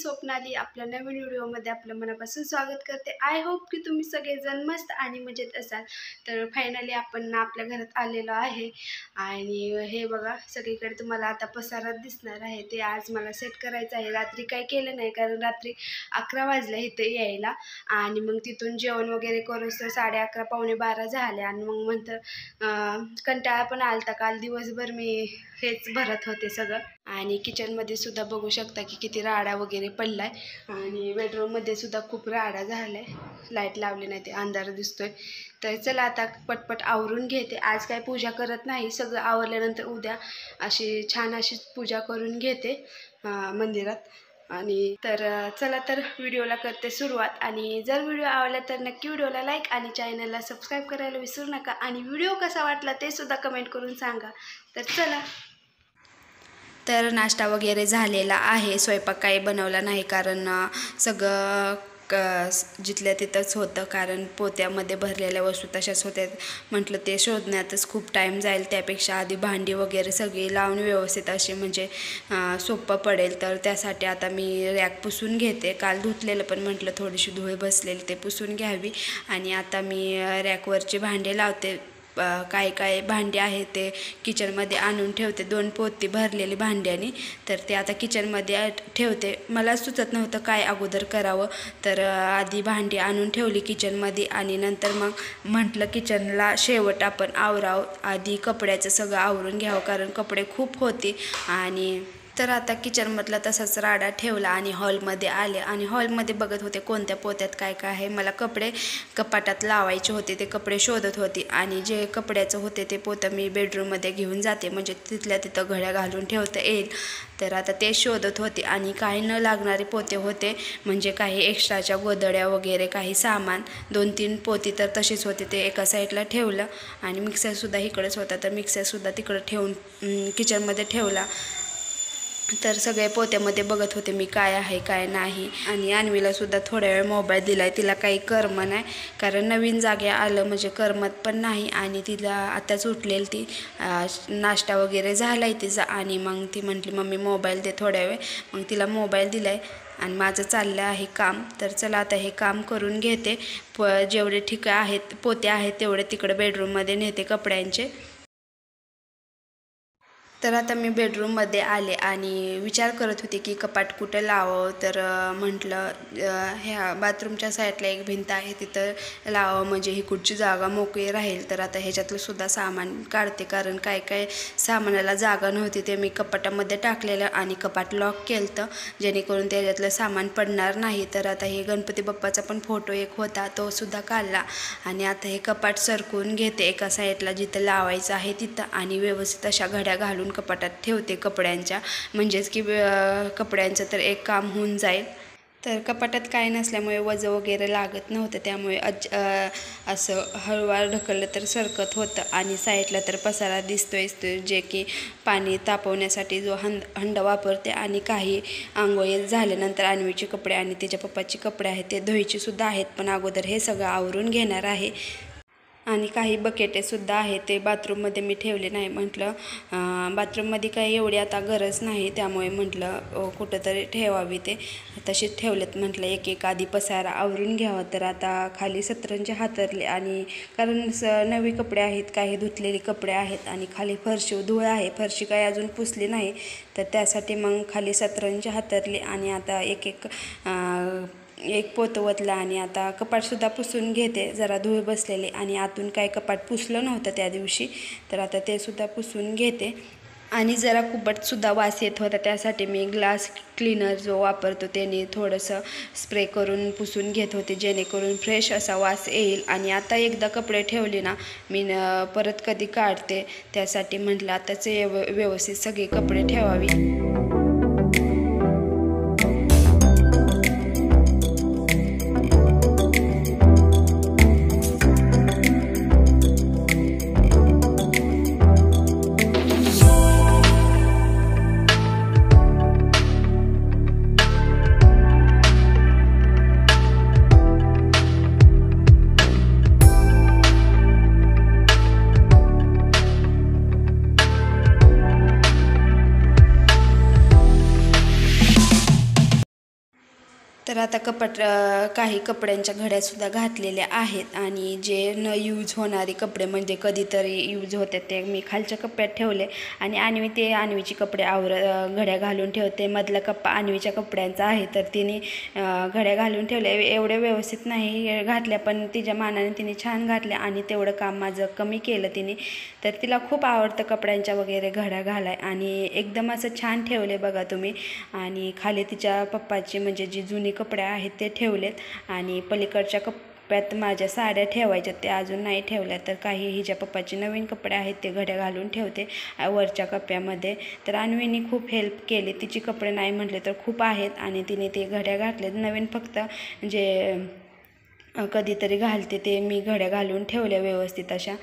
स्वप्नाली आपल्या नवीन व्हिडिओमध्ये आपलं मनापासून स्वागत करते। आय होप की तुम्ही सगळेजण मस्त आणि मजेत असाल। तर फायनली आपण आपल्या घरात आलेलो आहे आणि हे बघा सगळीकडे तुम्हाला आता पसारा दिसणार आहे। ते आज मला सेट करायचं आहे। रात्री काय केलं नाही कारण रात्री 11 वाजले इथे यायला आणि मग तिथून जेवण वगैरे करूस तर 11:30 पावणे 12 झाले आणि मग नंतर कंटाळा पण आलता। काल दिवसभर मी हेच भरत होते सगळं आणि किचन मध्ये सुद्धा बघू शकता की किती राडा वगैरे पडलाय आणि बेडरूम मध्ये सुद्धा खूप राडा झालाय। लाईट लावली नाही ते अंधार दिसतोय। तर चला आता पटपट आवरून घेते। आज काय पूजा करत नाही, सगळं आवरल्यानंतर उद्या अशी छान अशी पूजा करून घेते मंदिरात। आणि तर चला तर व्हिडिओला करते सुरुवात। आणि जर व्हिडिओ आवडला तर नक्की व्हिडिओला लाईक आणि चॅनलला सबस्क्राईब करायला विसरू नका आणि व्हिडिओ कसा वाटला ते सुद्धा कमेंट करून सांगा। तर चला। तर नाश्ता वगैरे झालेला आहे, स्वयंपाक काही बनवला नाही कारण सगळं जिथल्या तिथंच होतं कारण पोत्यामध्ये भरलेल्या वस्तू तशाच होत्या। म्हटलं ते शोधण्यातच खूप टाईम जाईल, त्यापेक्षा आधी भांडी वगैरे सगळी लावून व्यवस्थित अशी म्हणजे सोपं पडेल। तर त्यासाठी आता मी रॅक पुसून घेते। काल धुतलेलं पण म्हटलं थोडीशी धूळ बसलेली ते पुसून घ्यावी आणि आता मी रॅकवरची भांडे लावते। काय काय भांडी आहेत ते किचनमध्ये आणून ठेवते। 2 पोती भरलेली भांड्यानी तर ते आता किचनमध्ये ठेवते। मला सुचत नव्हतं काय अगोदर करावं, तर आधी भांडी आणून ठेवली किचनमध्ये आणि नंतर मग म्हटलं किचनला शेवट आपण आवरावं, आधी कपड्याचं सगळं आवरून घ्यावं कारण कपडे खूप होते। आणि तर आता किचनमधला तसाच राडा ठेवला आणि हॉलमध्ये आले आणि हॉलमध्ये बघत होते कोणत्या पोत्यात काय काय आहे। मला कपडे कपाटात लावायचे होते, ते कपडे शोधत होते आणि जे कपड्याचं होते ते पोतं मी बेडरूममध्ये घेऊन जाते म्हणजे तिथल्या तिथं घड्या घालून ठेवता येईल। तर आता ते शोधत होते आणि काही न लागणारे पोते होते म्हणजे काही एक्स्ट्राच्या गोधड्या वगैरे काही सामान 2-3 पोती तर तशीच होते, ते एका साईडला ठेवलं आणि मिक्सरसुद्धा इकडंच होता तर मिक्सरसुद्धा तिकडं ठेवून किचनमध्ये ठेवला। तर सगळे पोत्यामध्ये बघत होते मी काय आहे काय नाही आणि अन्वीला सुद्धा थोड्या वेळ मोबाईल दिलाय, तिला काही करमत नाही कारण नवीन जागे आलं म्हणजे करमत पण नाही आणि तिला आताच उठलेली ती नाश्ता वगैरे झालाय तिचा आणि मग ती म्हटली मम्मी मोबाईल दे थोड्या वेळ, मग तिला मोबाईल दिलाय आणि माझं चाललं आहे काम। तर चला आता हे काम करून घेते। जेवढे ठिकाण आहेत पोते आहेत तेवढे तिकडे बेडरूममध्ये नेते कपड्यांचे। तर आता मी बेडरूममध्ये आले आणि विचार करत होते की कपाट कुठं लावावं, तर म्हटलं ह्या बाथरूमच्या साईडला एक भिंत आहे तिथं लावावं म्हणजे ही कुठची जागा मोकळी राहील। तर आता ह्याच्यातलं सुद्धा सामान काढते कारण काय काय सामानाला जागा नव्हती ते मी कपाटामध्ये टाकलेलं आणि कपाट लॉक केलं जेणेकरून त्याच्यातलं सामान पडणार नाही। तर आता हे गणपती बाप्पाचा पण फोटो एक होता तो सुद्धा काढला आणि आता हे कपाट सरकवून घेते एका साईडला जिथं लावायचं आहे तिथं आणि व्यवस्थित अशा घड्या घालून कपाटात ठेवते कपड्यांच्या, म्हणजेच की कपड्यांचं तर एक काम होऊन जाईल। तर कपाटात काय नसल्यामुळे वजन वगैरे लागत नव्हतं त्यामुळे असं हळूवार ढकललं तर सरकत होतं आणि साईडला तर पसारा दिसतोय जे की पाणी तापवण्यासाठी जो हंडा वापरते आणि काही आंघोळी झाल्यानंतर अन्वीचे कपडे आणि तिच्या पप्पाचे कपडे आहेत ते धुवायचे सुद्धा आहेत, पण अगोदर हे सगळं आवरून घेणार आहे। आणि काही बकेटे सुद्धा आहेत ते बाथरूममध्ये मी ठेवले नाही, म्हटलं बाथरूममध्ये काही एवढी आता गरज नाही त्यामुळे म्हटलं कुठंतरी ठेवावी ते तशीच ठेवलेत। म्हटलं एक एक आधी पसारा आवरून घ्यावा। तर आता खाली सतरंजी हातरले आणि कारण नवी कपडे आहेत, काही धुतलेले कपडे आहेत आणि खाली फरशी धूळ आहे, फरशी काही अजून पुसली नाही तर त्यासाठी मग खाली सतरंजी हातरली आणि आता एक पोतं वतलं आणि आता कपाटसुद्धा पुसून घेते। जरा धूळ बसलेले आणि आतून काय कपाट पुसलं नव्हतं त्या दिवशी तर आता ते सुद्धा पुसून घेते। आणि जरा कुबटसुद्धा वास येत होता, त्यासाठी मी ग्लास क्लीनर जो वापरतो त्याने थोडंसं स्प्रे करून पुसून घेत होते, जेणेकरून फ्रेश असा वास येईल. आणि आता एकदा कपडे ठेवले ना मी परत कधी काढते, त्यासाठी म्हटलं आताच व्यवस्थित सगळे कपडे ठेवावी. तर आता काही कपड्यांच्या घड्यासुद्धा घातलेल्या आहेत आणि जे न यूज होणारे कपडे म्हणजे कधीतरी यूज होते ते मी खालच्या कप्प्यात ठेवले. आणि अन्वीची कपडे घड्या घालून ठेवते. मधला कप्पा अन्वीच्या कपड्यांचा आहे, तर तिने घड्या घालून ठेवल्या. एवढ्या व्यवस्थित नाही घातल्या, पण तिच्या मानाने तिने छान घातल्या आणि तेवढं काम माझं कमी केलं तिने. तर तिला खूप आवडतं कपड्यांच्या वगैरे घड्या घालाय आणि एकदम असं छान ठेवले बघा तुम्ही. आणि खाली तिच्या पप्पाची म्हणजे जी जुनी कपडे आहेत ते ठेवलेत आणि पलीकडच्या कप्प्यात माझ्या साड्या ठेवायच्या ते अजून नाही ठेवल्या. तर काही हिच्या पप्पाचे नवीन कपडे आहेत ते घड्या घालून ठेवते वरच्या कप्प्यामध्ये. तर अन्वीने खूप हेल्प केली, तिची कपडे नाही म्हटले तर खूप आहेत आणि तिने ते घड्या घातलेत. नवीन फक्त जे कधीतरी घालते ते मी घड्या घालून ठेवल्या व्यवस्थित अशा.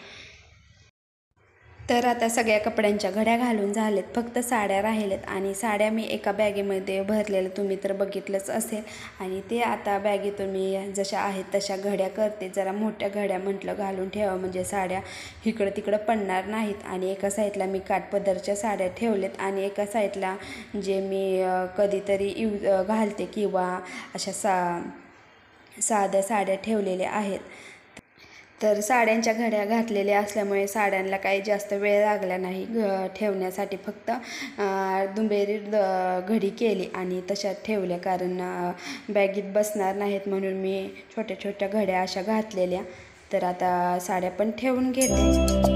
तर आता सगळ्या कपड्यांच्या घड्या घालून झालेत, फक्त साड्या राहिलेत आणि साड्या मी एका बॅगेमध्ये भरलेलं तुम्ही तर बघितलंच असेल. आणि ते आता बॅगेतून मी जशा आहेत तशा घड्या करते. जरा मोठ्या घड्या म्हटलं घालून ठेवा म्हणजे साड्या इकडं तिकडं पडणार नाहीत. आणि एका साईडला मी काठपदरच्या साड्या ठेवलेत आणि एका साईडला जे मी कधीतरी घालते किंवा अशा साध्या साड्या ठेवलेल्या आहेत. तर साड्यांच्या घड्या घातलेल्या असल्यामुळे साड्यांना काही जास्त वेळ लागला नाही ठेवण्यासाठी. फक्त दुंबेरी घडी केली आणि तशात ठेवल्या, कारण बॅगीत बसणार नाहीत म्हणून मी छोट्या छोट्या घड्या अशा घातलेल्या. तर आता साड्या पण ठेवून घेते.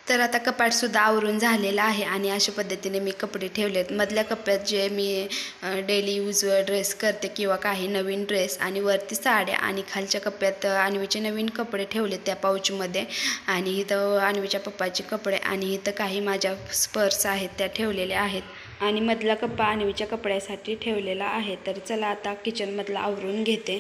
तर आता कपाटसुद्धा आवरून झालेलं आहे आणि अशा पद्धतीने मी कपडे ठेवलेत. मधल्या कप्प्यात जे मी डेली यूजवर ड्रेस करते किंवा काही नवीन ड्रेस, आणि वरती साड्या, आणि खालच्या कप्प्यात अन्वीचे नवीन कपडे ठेवले त्या पाऊचमध्ये. आणि इथं अन्वीच्या पप्पाचे कपडे आणि इथं काही माझ्या पर्स आहेत त्या ठेवलेल्या आहेत. आणि मधला कप्पा अन्वीच्या कपड्यासाठी ठेवलेला आहे. तर चला आता किचनमधला आवरून घेते.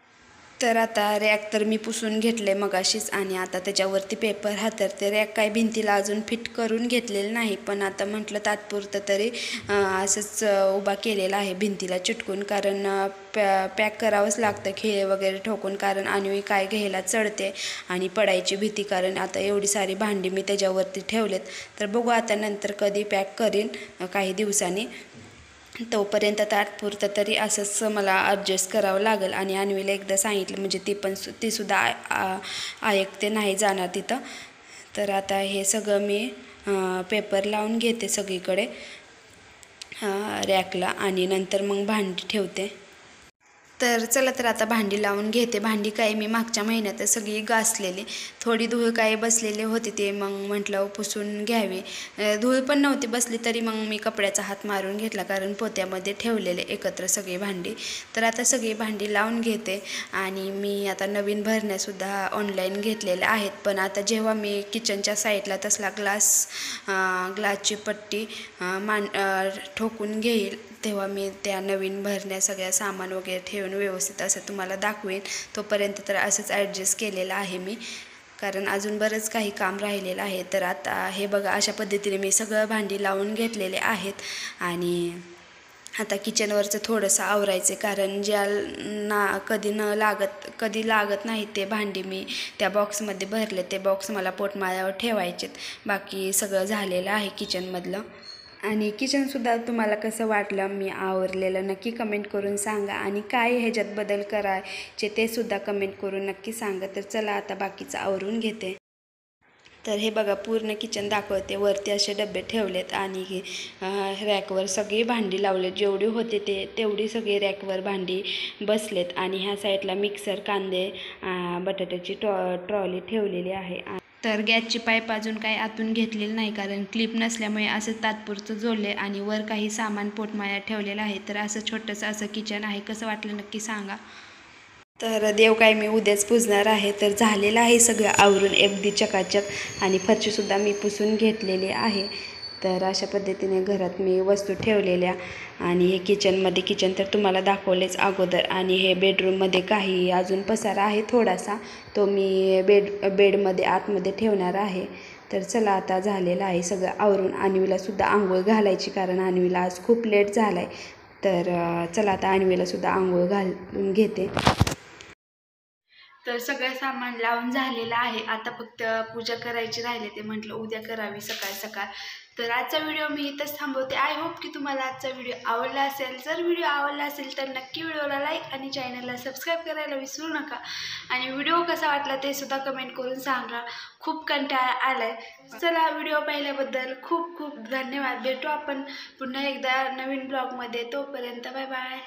तर आता रॅक तर मी पुसून घेतले मगाशीच आणि आता त्याच्यावरती पेपर हातरते. रॅक काही भिंतीला अजून फिट करून घेतलेलं नाही, पण आता म्हटलं तात्पुरतं तरी असंच उभा केलेला आहे भिंतीला चिटकून, कारण पॅक करावंच लागतं खिळे वगैरे ठोकून, कारण अन्वी काय घ्यायला चढते आणि पडायची भीती, कारण आता एवढी सारी भांडी मी त्याच्यावरती ठेवलेत. तर बघू आता नंतर कधी पॅक करीन काही दिवसांनी, तोपर्यंत तात्पुरतं तरी असंच मला ॲडजस्ट करावं लागेल. आणि अन्वीला एकदा सांगितलं म्हणजे तीसुद्धा ऐकते, नाही जाणार तिथं. तर आता हे सगळं मी पेपर लावून घेते सगळीकडे रॅकला आणि नंतर मग भांडी ठेवते. तर चला तर आता भांडी लावून घेते. भांडी काय मी मागच्या महिन्यात सगळी घासलेली, थोडी धूळ काय बसलेली होती ते मग म्हटलं पुसून घ्यावी. धूळ पण नव्हती बसली तरी मग मी कपड्याचा हात मारून घेतला, कारण पोत्यामध्ये ठेवलेले एकत्र सगळी भांडी. तर आता सगळी भांडी लावून घेते. आणि मी आता नवीन भरण्यासुद्धा ऑनलाईन घेतलेल्या आहेत, पण आता जेव्हा मी किचनच्या साईडला तसला ग्लासची पट्टी ठोकून घेईल तेव्हा मी त्या नवीन भरण्या सगळ्या सामान वगैरे ठेवून व्यवस्थित असं तुम्हाला दाखवेन. तोपर्यंत तर असंच ॲडजस्ट केलेलं आहे मी, कारण अजून बरंच काही काम राहिलेलं आहे. तर आता हे बघा अशा पद्धतीने मी सगळं भांडी लावून घेतलेले आहेत. आणि आता किचनवरचं थोडंसं आवरायचं, कारण कधी लागत नाही ते भांडी मी त्या बॉक्समध्ये भरले. ते बॉक्स मला पोटमाळ्यावर ठेवायचेत. बाकी सगळं झालेलं आहे किचनमधलं. आणि किचनसुद्धा तुम्हाला कसं वाटलं मी आवरलेलं नक्की कमेंट करून सांगा, आणि काय ह्याच्यात बदल करायचे ते सुद्धा कमेंट करून नक्की सांगा. तर चला आता बाकीचं आवरून घेते. तर हे बघा पूर्ण किचन दाखवते. वरती असे डबे ठेवलेत आणि रॅकवर सगळी भांडी लावलेत. जेवढी होते तेवढी सगळी रॅकवर भांडी बसलेत. आणि ह्या साईडला मिक्सर, कांदे, बटाट्याची ट्रॉली ठेवलेली आहे. तर गॅसची पाईप अजून काही आतून घेतलेली नाही, कारण क्लिप नसल्यामुळे असं तात्पुरतं जोडले आणि वर काही सामान पोटमाळ्यात ठेवलेलं आहे. तर असं छोटंसं असं किचन आहे. कसं वाटलं नक्की सांगा. तर देव काय मी उद्याच पुजणार आहे. तर झालेलं आहे सगळं आवरून अगदी चकाचक, आणि फरशीसुद्धा मी पुसून घेतलेली आहे. तर अशा पद्धतीने घरात मी वस्तू ठेवलेल्या. आणि हे किचन तर तुम्हाला दाखवलेच अगोदर. आणि हे बेडरूममध्ये काही अजून पसारा आहे थोडासा, तो मी बेडमध्ये आतमध्ये ठेवणार आहे. तर चला आता झालेलं आहे सगळं आवरून. अन्वीलासुद्धा आंघोळ घालायची, कारण अन्वीला आज खूप लेट झाला आहे. तर चला आता अन्वीलासुद्धा आंघोळ घालून घेते. तर सगळं सामान लावून झालेलं आहे. आता फक्त पूजा करायची राहिली, ते म्हटलं उद्या करावी सकाळ सकाळ. तर आजचा व्हिडिओ मी इथंच थांबवते. आय होप की तुम्हाला आजचा व्हिडिओ आवडला असेल. जर व्हिडिओ आवडला असेल तर नक्की व्हिडिओला लाईक आणि चॅनलला सबस्क्राईब करायला विसरू नका. आणि व्हिडिओ कसा वाटला ते सुद्धा कमेंट करून सांगा. खूप कंटाळा आलाय. चला, व्हिडिओ पाहिल्याबद्दल खूप खूप धन्यवाद. भेटू आपण पुन्हा एकदा नवीन ब्लॉगमध्ये. तोपर्यंत बाय बाय.